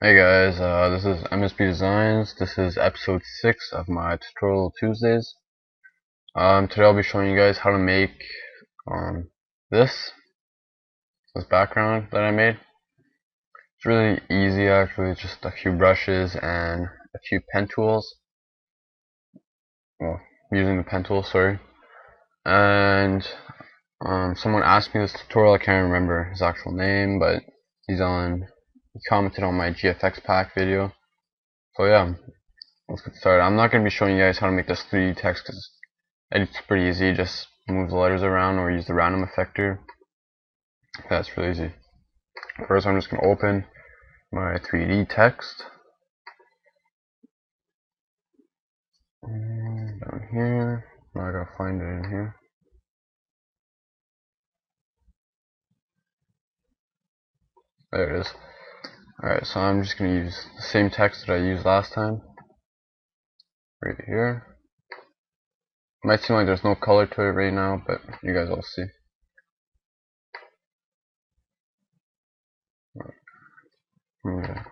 Hey guys, this is MSP Designs. This is episode 6 of my Tutorial Tuesdays. Today I'll be showing you guys how to make this background that I made. It's really easy actually, just a few brushes and a few pen tools. Well, using the pen tool, sorry. And someone asked me this tutorial, I can't remember his actual name, but he commented on my GFX pack video. So yeah, let's get started. I'm not going to be showing you guys how to make this 3D text because it's pretty easy. Just move the letters around or use the random effector. That's really easy. First, I'm just going to open my 3D text. Down here. Now I gotta find it in here. There it is. Alright, so I'm just going to use the same text that I used last time. Right here. It might seem like there's no color to it right now, but you guys will see. I'm going to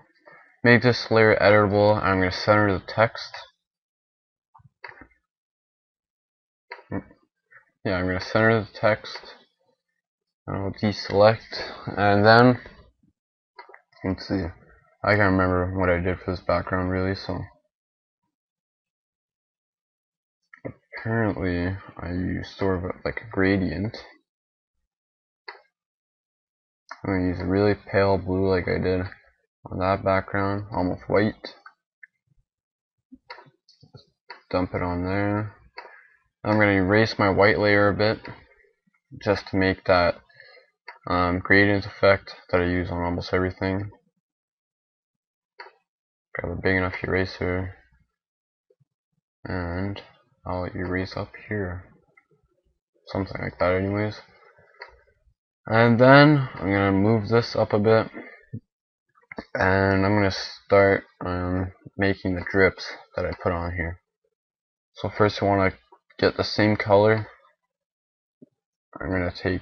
make this layer editable. I'm going to center the text. Yeah, I'm going to center the text. I'll deselect, and then let's see. I can't remember what I did for this background really, so apparently I used sort of like a gradient. I'm going to use a really pale blue like I did on that background, almost white. Dump it on there. I'm going to erase my white layer a bit just to make that gradient effect that I use on almost everything. Grab a big enough eraser and I'll erase up here. Something like that anyways. And then I'm going to move this up a bit and I'm going to start making the drips that I put on here. So first you want to get the same color. I'm going to take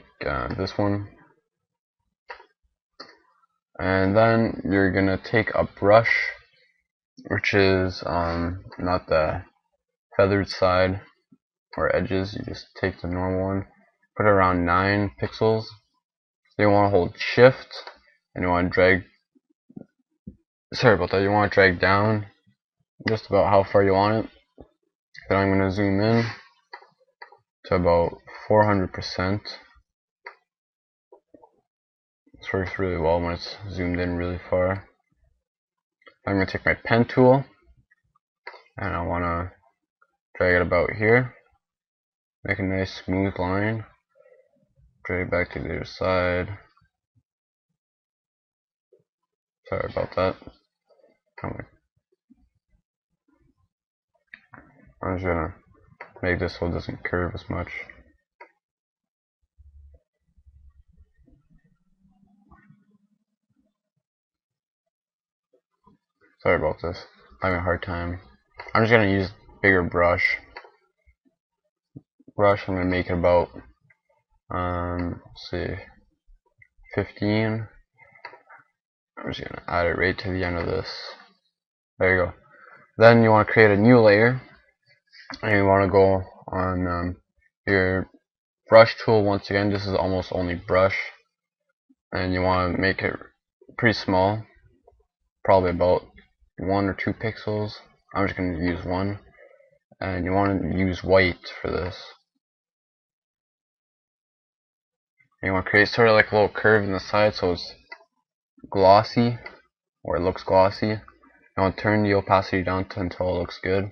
this one, and then you're going to take a brush which is not the feathered side or edges. You just take the normal one, put it around 9 pixels. So you want to hold shift and you want to drag, sorry about that, you want to drag down just about how far you want it. Then I'm going to zoom in to about 400%. This works really well when it's zoomed in really far. I'm going to take my pen tool and I want to drag it about here. Make a nice smooth line. Drag it back to the other side. Sorry about that. I'm just going to make this so it doesn't curve as much. Sorry about this. I'm having a hard time. I'm just going to use bigger brush. I'm going to make it about, let's see, 15. I'm just going to add it right to the end of this. There you go. Then you want to create a new layer. And you want to go on your brush tool once again. This is almost only brush. And you want to make it pretty small. Probably about 1 or 2 pixels. I'm just going to use 1. And you want to use white for this. And you want to create sort of like a little curve in the side so it's glossy, or it looks glossy. You want to turn the opacity down until it looks good.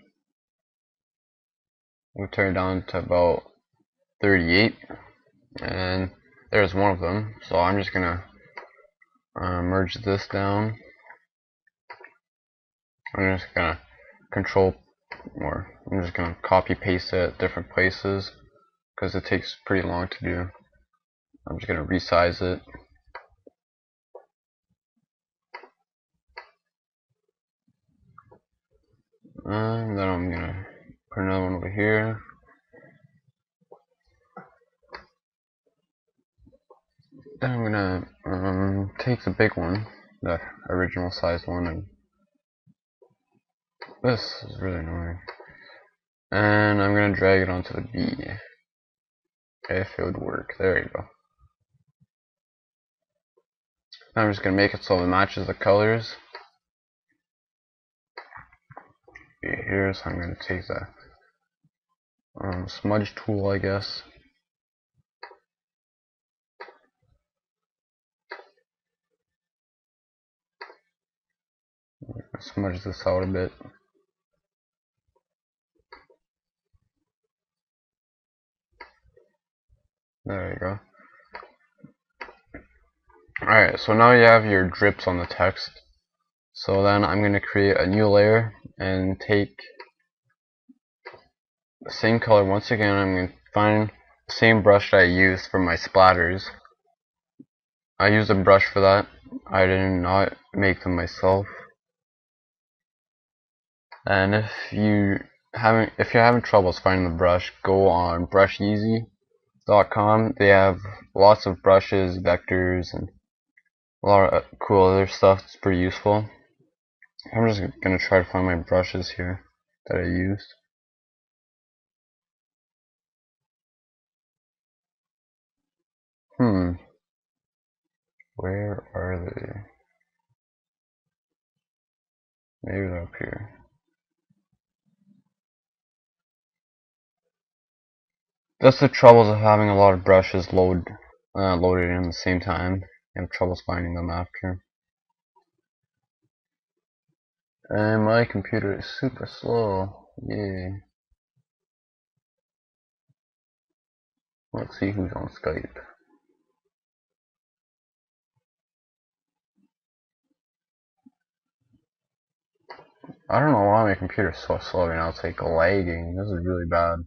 We'll turn it down to about 38, and there's one of them. So I'm just gonna merge this down. I'm just gonna I'm just gonna copy paste it at different places because it takes pretty long to do. I'm just gonna resize it. And then I'm gonna put another one over here. Then I'm gonna take the big one the original size one, and this is really annoying. And I'm gonna drag it onto the B. If it would work. There you go. I'm just gonna make it so it matches the colors. Here, so I'm gonna take the smudge tool, I guess. Smudge this out a bit. There you go. Alright, so now you have your drips on the text. So then I'm going to create a new layer and take the same color once again. I'm going to find the same brush that I used for my splatters. I used a brush for that. I did not make them myself. And if you're having troubles finding the brush, go on brusheezy.com. They have lots of brushes, vectors, and a lot of cool other stuff. It's pretty useful. I'm just gonna try to find my brushes here that I used. Where are they? Maybe they're up here. That's the troubles of having a lot of brushes loaded in the same time. You have troubles finding them after. And my computer is super slow. Yay. Let's see who's on Skype. I don't know why my computer is so slow right now. It's like lagging. This is really bad.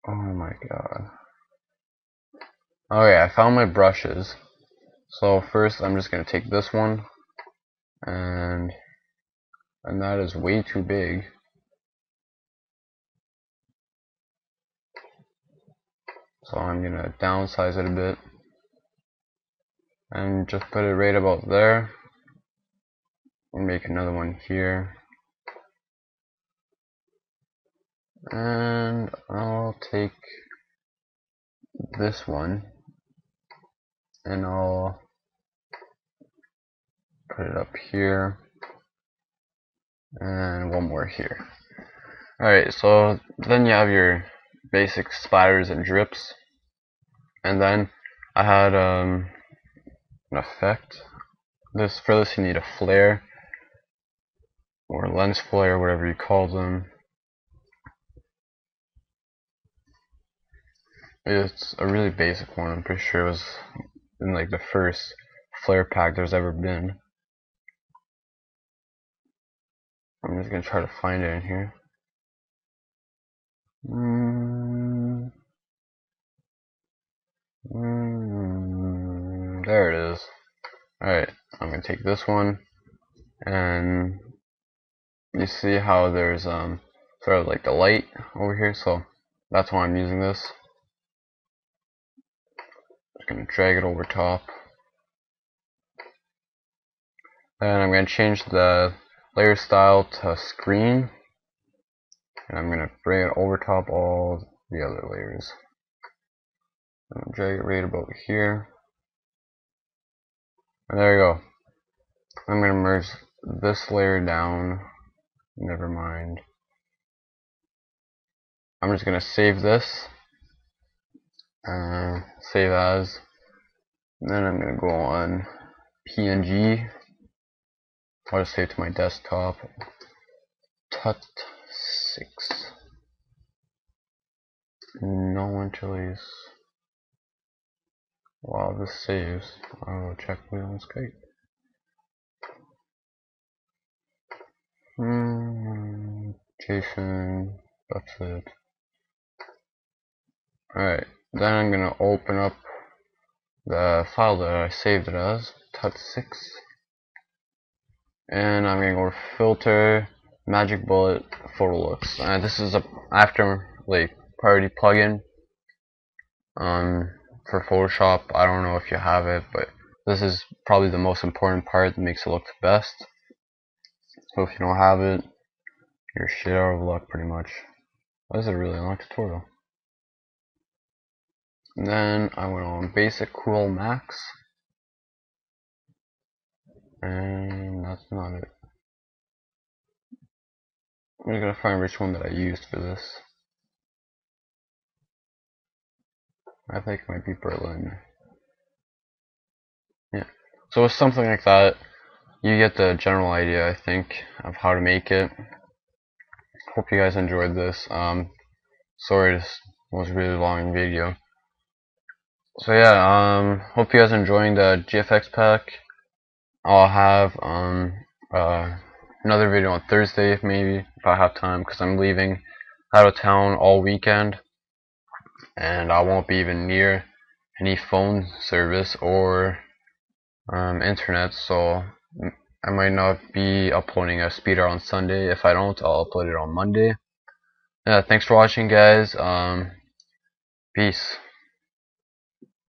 Oh my god. Okay, I found my brushes. So first I'm just gonna take this one and that is way too big. So I'm gonna downsize it a bit and just put it right about there. We'll make another one here. And I'll take this one and I'll put it up here and one more here. Alright, so then you have your basic splatters and drips, and then I had an effect. For this you need a flare or lens flare, whatever you call them. It's a really basic one. I'm pretty sure it was in like the first flare pack there's ever been. I'm just gonna try to find it in here. There it is. Alright, I'm gonna take this one, and you see how there's sort of like the light over here, so that's why I'm using this. Just gonna drag it over top. Then I'm gonna change the layer style to screen, and I'm gonna bring it over top all the other layers. I'm gonna drag it right about here. And there you go. I'm gonna merge this layer down. Never mind. I'm just gonna save this. Save as. And then I'm gonna go on PNG. I'll just save to my desktop. Tut6. No interlace. Wow, this saves. I'll check me on Skype. Jason, that's it. Alright, then I'm gonna open up the file that I saved it as, Tut6. And I'm gonna go to Filter, Magic Bullet, Photo Looks. This is a after like priority plugin. For Photoshop, I don't know if you have it, but this is probably the most important part that makes it look the best. So if you don't have it, you're shit out of luck pretty much. That was a really long tutorial. And then I went on Basic Cool Max, and that's not it. I'm gonna find which one that I used for this. I think it might be Berlin. Yeah. So it's something like that. You get the general idea, I think, of how to make it. Hope you guys enjoyed this. Sorry this was a really long video. So yeah, hope you guys are enjoying the GFX pack. I'll have another video on Thursday maybe if I have time, because I'm leaving out of town all weekend and I won't be even near any phone service or internet, so I might not be uploading a speeder on Sunday. If I don't, I'll upload it on Monday. Yeah, thanks for watching, guys. Peace.